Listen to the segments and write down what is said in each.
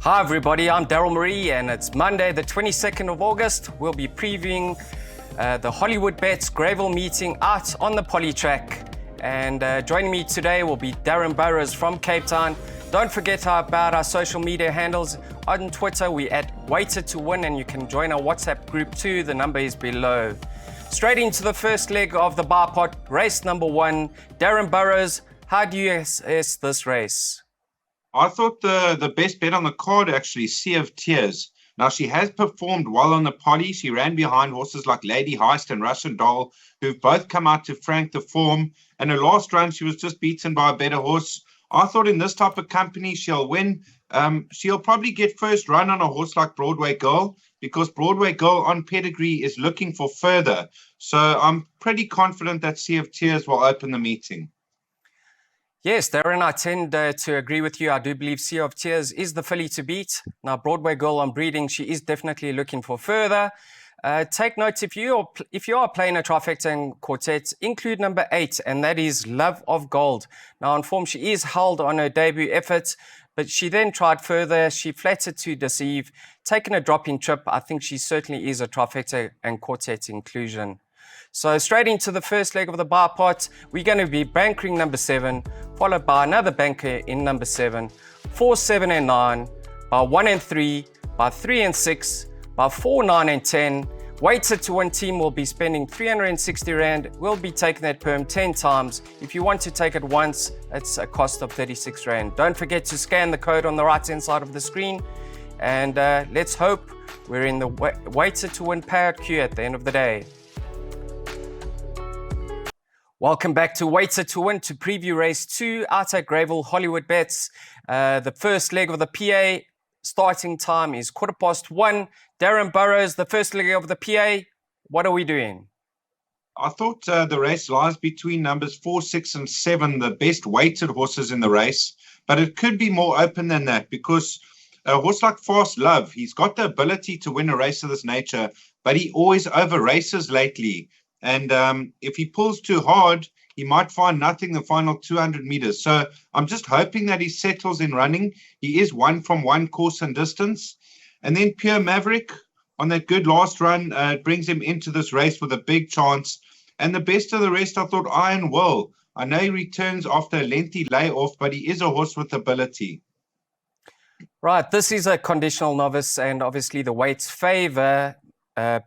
Hi everybody, I'm Daryl Marie and it's Monday the 22nd of August. We'll be previewing the Hollywood Bets Greyville meeting out on the poly track. And joining me today will be Darren Burrows from Cape Town. Don't forget about our social media handles. On Twitter, we're at Weighted to Win and you can join our WhatsApp group too. The number is below. Straight into the first leg of the bar pot, race number 1. Darren Burrows, how do you assess this race? I thought the best bet on the card actually, Sea of Tears. Now, she has performed well on the poly. She ran behind horses like Lady Heist and Russian Doll, who've both come out to frank the form. And her last run, she was just beaten by a better horse. I thought in this type of company, she'll win. She'll probably get first run on a horse like Broadway Girl, because Broadway Girl on pedigree is looking for further. So I'm pretty confident that Sea of Tears will open the meeting. Yes, Darren, I tend to agree with you. I do believe Sea of Tears is the filly to beat. Now, Broadway Girl on breeding, she is definitely looking for further. Take note, if you are playing a trifecta and quartet, include number 8, and that is Love of Gold. Now, on form, she is held on her debut effort, but she then tried further. She flattered to deceive, taken a drop in trip. I think she certainly is a trifecta and quartet inclusion. So straight into the first leg of the bar pot, we're going to be bankering number 7, followed by another banker in number 7, 4, 7, and 9, by 1 and 3, by 3 and 6, by 4, 9, and 10. Weighted to Win team will be spending 360 Rand. We'll be taking that perm 10 times. If you want to take it once, it's a cost of 36 Rand. Don't forget to scan the code on the right-hand side of the screen. And let's hope we're in the Weighted to Win payout queue at the end of the day. Welcome back to Weighted to Win to preview race 2 out at Greyville Hollywood Bets. The first leg of the PA starting time is 1:15. Darren Burrows, the first leg of the PA. What are we doing? I thought the race lies between numbers 4, 6, and 7, the best weighted horses in the race. But it could be more open than that, because a horse like Fast Love, he's got the ability to win a race of this nature, but he always over races lately. And if he pulls too hard, he might find nothing the final 200 meters. So I'm just hoping that he settles in running. He is 1 from 1 course and distance. And then Pure Maverick on that good last run brings him into this race with a big chance. And the best of the rest, I thought Iron Will. I know he returns after a lengthy layoff, but he is a horse with ability. Right, this is a conditional novice, and obviously the weights favor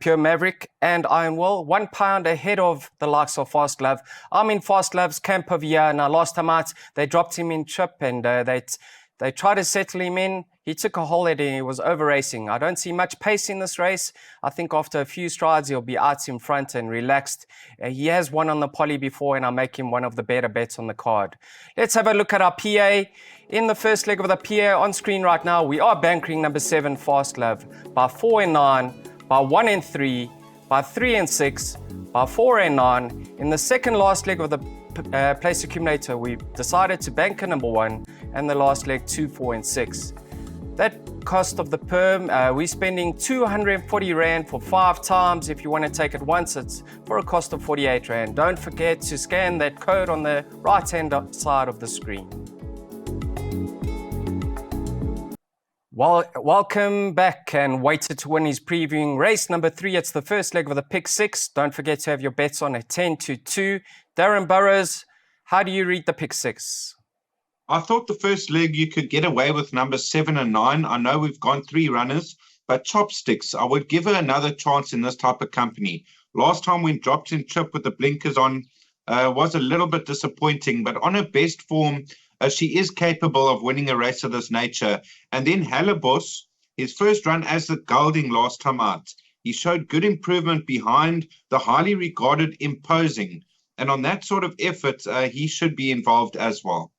Pure Maverick and Iron Will, £1 ahead of the likes of Fast Love. I'm in Fast Love's camp of year. Now, last time out, they dropped him in trip and they tried to settle him in. He took a hole and he was over racing. I don't see much pace in this race. I think after a few strides, he'll be out in front and relaxed. He has won on the poly before, and I make him one of the better bets on the card. Let's have a look at our PA. In the first leg of the PA on screen right now, we are bankering number 7, Fast Love, by 4 and 9, by 1 and 3, by 3 and 6, by 4 and 9. In the second last leg of the place accumulator, we've decided to banker number 1, and the last leg 2, 4 and 6. That cost of the perm, we're spending 240 Rand for 5 times. If you want to take it once, it's for a cost of 48 Rand. Don't forget to scan that code on the right-hand side of the screen. Well, welcome back, and Weighted to Win is previewing race number 3. It's the first leg of the pick 6. Don't forget to have your bets on at 10-2. Darren Burrows, how do you read the pick 6? I thought the first leg you could get away with number 7 and 9. I know we've gone 3 runners, but Chopsticks, I would give her another chance in this type of company. Last time when dropped in trip with the blinkers on was a little bit disappointing, but on her best form, she is capable of winning a race of this nature. And then Halibos, his first run as the gelding last time out, he showed good improvement behind the highly regarded Imposing. And on that sort of effort, he should be involved as well.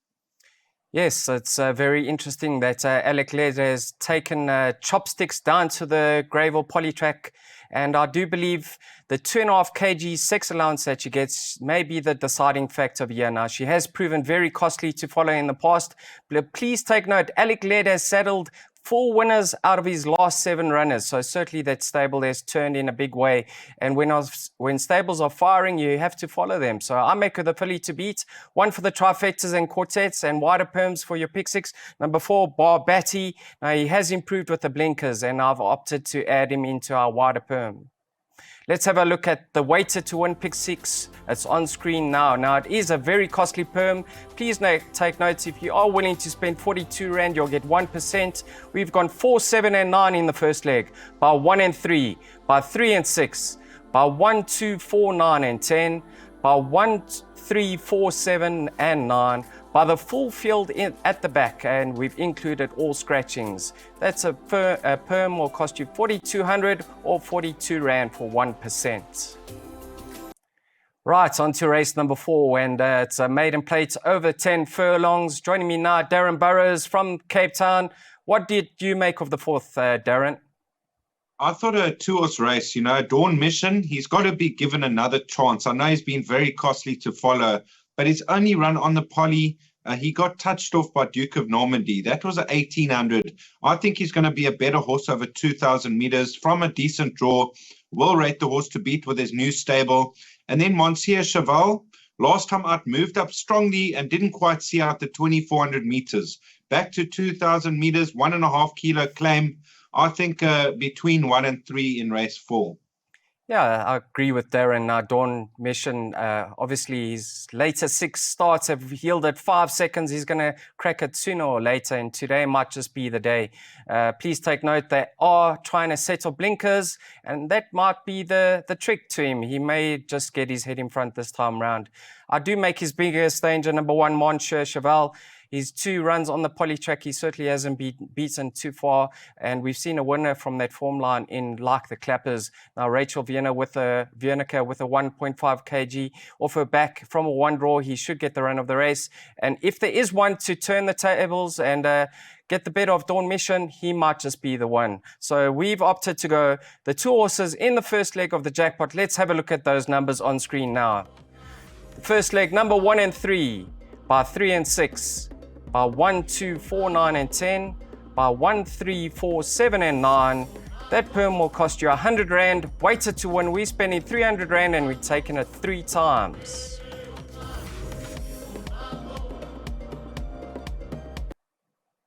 Yes, it's very interesting that Alec Led has taken Chopsticks down to the Greyville poly track. And I do believe the 2.5 kg sex allowance that she gets may be the deciding factor here. Now, she has proven very costly to follow in the past. But please take note, Alec Led has saddled 4 winners out of his last 7 runners. So certainly that stable has turned in a big way. And when stables are firing, you have to follow them. So I make the filly to beat. 1 for the trifectas and quartets and wider perms for your pick 6. Number 4, Barbati. Now he has improved with the blinkers and I've opted to add him into our wider perm. Let's have a look at the weighted to win pick 6. It's on screen now. Now it is a very costly perm. Please take note, if you are willing to spend 42 Rand, you'll get 1%. We've gone 4, 7 and 9 in the first leg, by 1 and 3, by 3 and 6, by 1, 2, 4, 9 and 10, by 1, 3, 4, 7 and 9, by the full field at the back, and we've included all scratchings. That's a perm will cost you 4,200 or 42 Rand for 1%. Right, on to race number 4, and it's a maiden plate over 10 furlongs. Joining me now, Darren Burrows from Cape Town. What did you make of the 4th, Darren? I thought a 2-horse race, Dawn Mission, he's got to be given another chance. I know he's been very costly to follow, but he's only run on the poly. He got touched off by Duke of Normandy. That was a 1,800. I think he's going to be a better horse over 2,000 meters from a decent draw. Will rate the horse to beat with his new stable. And then Monsieur Cheval, last time out, moved up strongly and didn't quite see out the 2,400 meters. Back to 2,000 meters, 1.5 kilo claim. I think between 1 and 3 in race 4. Yeah, I agree with Darren. Dawn Mission, obviously his later 6 starts have yielded 5 seconds. He's going to crack it sooner or later, and today might just be the day. Please take note, they are trying to settle blinkers, and that might be the trick to him. He may just get his head in front this time round. I do make his biggest danger, number 1, Monsieur Cheval. His 2 runs on the poly track, he certainly hasn't beaten too far, and we've seen a winner from that form line in Like the Clappers. Now Rachel Vienna with a 1.5 kg off her back from a 1 draw. He should get the run of the race, and if there is one to turn the tables and get the better of Dawn Mission, he might just be the one. So we've opted to go the 2 horses in the first leg of the jackpot. Let's have a look at those numbers on screen now. The first leg, number 1 and 3, by 3 and 6, by 1, 2, 4, 9 and 10, by 1, 3, 4, 7 and 9. That perm will cost you 100 Rand. Weighted to win, we're spending 300 Rand and we're taking it 3 times.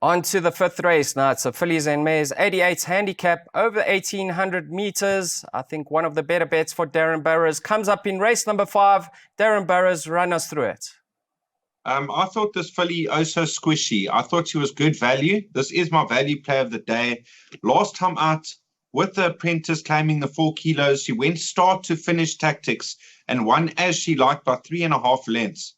On to the 5th race. Now it's a fillies and mares 88 handicap over 1,800 meters. I think one of the better bets for Darren Burrows comes up in race number 5. Darren Burrows, run us through it. I thought this filly so squishy. I thought she was good value. This is my value play of the day. Last time out, with the apprentice claiming the 4 kilos, she went start to finish tactics and won as she liked by 3.5 lengths.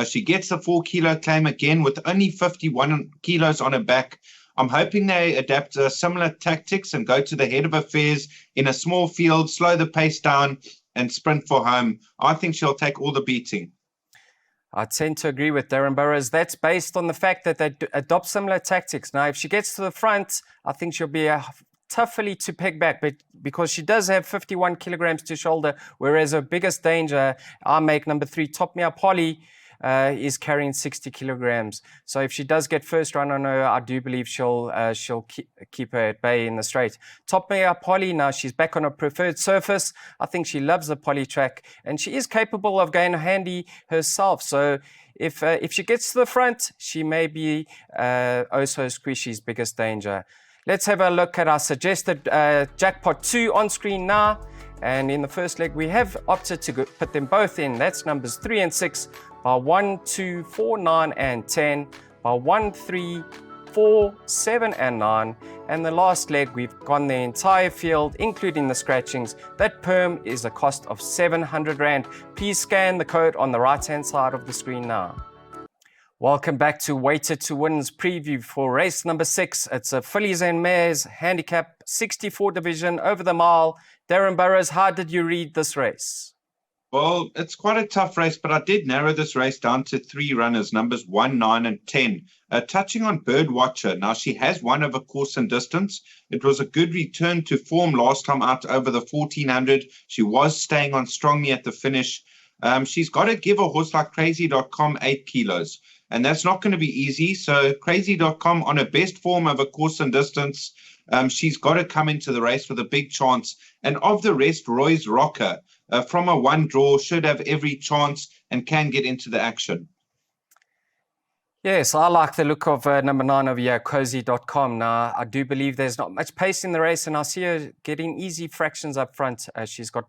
She gets the 4 kilo claim again with only 51 kilos on her back. I'm hoping they adapt similar tactics and go to the head of affairs in a small field, slow the pace down and sprint for home. I think she'll take all the beating. I tend to agree with Darren Burrows. That's based on the fact that they adopt similar tactics. Now, if she gets to the front, I think she'll be a tough filly to peg back, but because she does have 51 kilograms to shoulder, whereas her biggest danger, I make number 3, Top Me Up Holly, is carrying 60 kilograms. So if she does get first run on her, I do believe she'll keep her at bay in the straight. Top Me Up Holly, now she's back on a preferred surface. I think she loves the poly track, and she is capable of going handy herself. So if she gets to the front, she may be Oso Squishy's biggest danger. Let's have a look at our suggested jackpot 2 on screen now. And in the first leg, we have opted to put them both in. That's numbers 3 and 6, by 1, 2, 4, 9 and 10, by 1, 3, 4, 7 and 9. And the last leg, we've gone the entire field, including the scratchings. That perm is a cost of 700 Rand. Please scan the code on the right-hand side of the screen now. Welcome back to Weighted to Win's preview for race number 6. It's a fillies and mares handicap 64 division over the mile. Darren Burrows, how did you read this race? Well, it's quite a tough race, but I did narrow this race down to 3 runners, numbers 1, 9 and 10. Touching on Birdwatcher, now she has won over course and distance. It was a good return to form last time out over the 1,400. She was staying on strongly at the finish. She's got to give a horse like Crazy.com 8 kilos. and that's not going to be easy. So Crazy.com on her best form of a course and distance, she's got to come into the race with a big chance. And of the rest, Roy's Rocker from a one draw should have every chance and can get into the action. Yes, I like the look of number 9 over here, Cozy.com. Now, I do believe there's not much pace in the race, and I see her getting easy fractions up front. She's got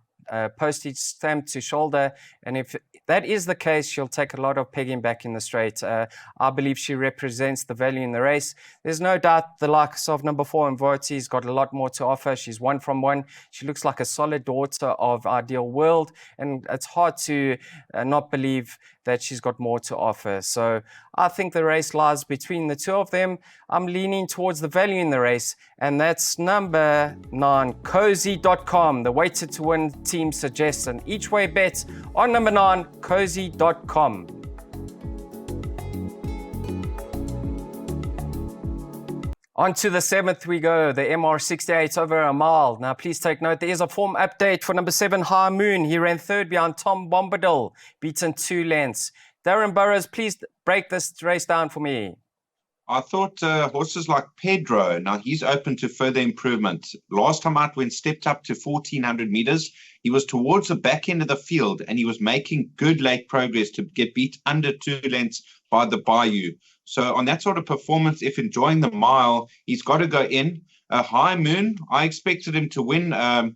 postage stamp to shoulder, and if that is the case, she'll take a lot of pegging back in the straight. I believe she represents the value in the race. There's no doubt the likes of number 4 Mvoti's got a lot more to offer. She's 1 from 1. She looks like a solid daughter of Ideal World, and it's hard to not believe that she's got more to offer. So I think the race lies between the two of them. I'm leaning towards the value in the race, and that's number 9, Cozy.com. The weighted to win team suggests an each way bet on number 9, Cozy.com. On to the 7th we go, the MR68 over a mile. Now, please take note, there is a form update for number 7, High Moon. He ran 3rd behind Tom Bombadil, beaten 2 lengths. Darren Burrows, please break this race down for me. I thought horses like Pedro, now he's open to further improvement. Last time out when stepped up to 1,400 meters, he was towards the back end of the field and he was making good late progress to get beat under 2 lengths by the Bayou. So on that sort of performance, if enjoying the mile, he's got to go in. High Moon, I expected him to win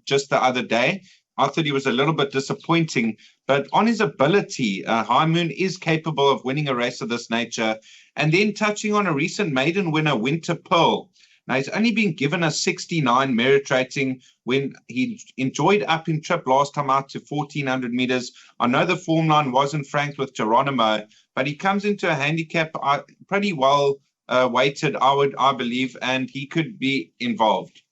just the other day. I thought he was a little bit disappointing, but on his ability, High Moon is capable of winning a race of this nature. And then touching on a recent maiden winner, Winter Pearl. Now, he's only been given a 69 merit rating when he enjoyed up in trip last time out to 1,400 meters. I know the form line wasn't franked with Geronimo, but he comes into a handicap pretty well weighted, I believe, and he could be involved.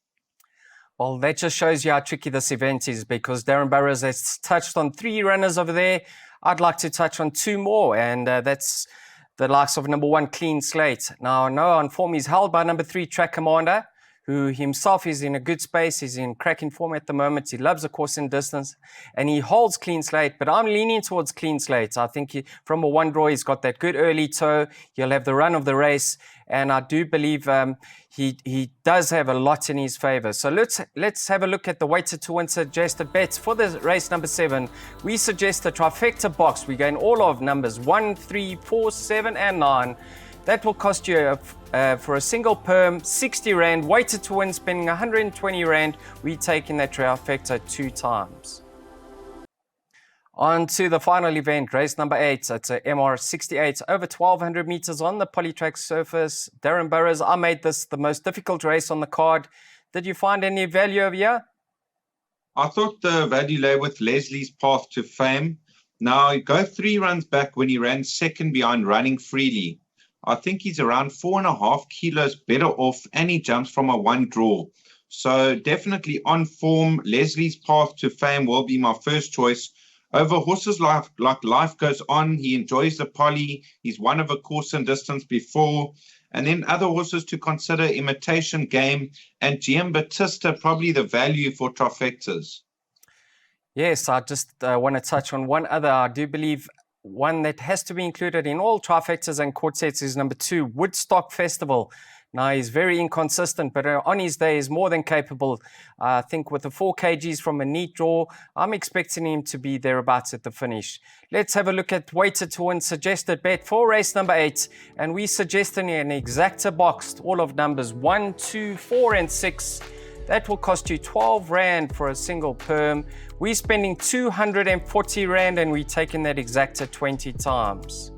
Well, that just shows you how tricky this event is, because Darren Burrows has touched on 3 runners over there. I'd like to touch on 2 more, and that's the likes of number 1, Clean Slate. Now, I know on form he's held by number 3, Track Commander, who himself is in a good space. He's in cracking form at the moment. He loves a course in distance, and he holds Clean Slate, but I'm leaning towards Clean Slate. I think from a one draw, he's got that good early toe. He'll have the run of the race, and I do believe he does have a lot in his favor. So let's have a look at the weighted to win suggested bets for the race number 7. We suggest a trifecta box. We're going all of numbers 1, 3, 4, 7, and 9. That will cost you, for a single perm, 60 Rand. Weighted to win, spending 120 Rand. We're taking that trifecta 2 times. On to the final event, race number 8. It's a MR68 over 1,200 meters on the Polytrack surface. Darren Burrows, I made this the most difficult race on the card. Did you find any value over here? I thought the value lay with Leslie's Path to Fame. Now, he go 3 runs back when he ran 2nd behind Running Freely. I think he's around 4.5 kilos better off, and he jumps from a one draw. So definitely on form, Leslie's Path to Fame will be my first choice. Over horses like Life Goes On, he enjoys the poly. He's won of a course and distance before. And then other horses to consider, Imitation Game and GM Batista, probably the value for trifectas. Yes, I just want to touch on one other. I do believe one that has to be included in all trifectas and quartets is number 2, Woodstock Festival. Now, he's very inconsistent, but on his day is more than capable. I think with the 4 kgs from a neat draw, I'm expecting him to be thereabouts at the finish. Let's have a look at weighted to win suggested bet for race number 8. And we suggesting an exacta box, all of numbers 1, 2, 4, and 6. That will cost you 12 Rand for a single perm. We're spending 240 Rand, and we're taking that exacta 20 times.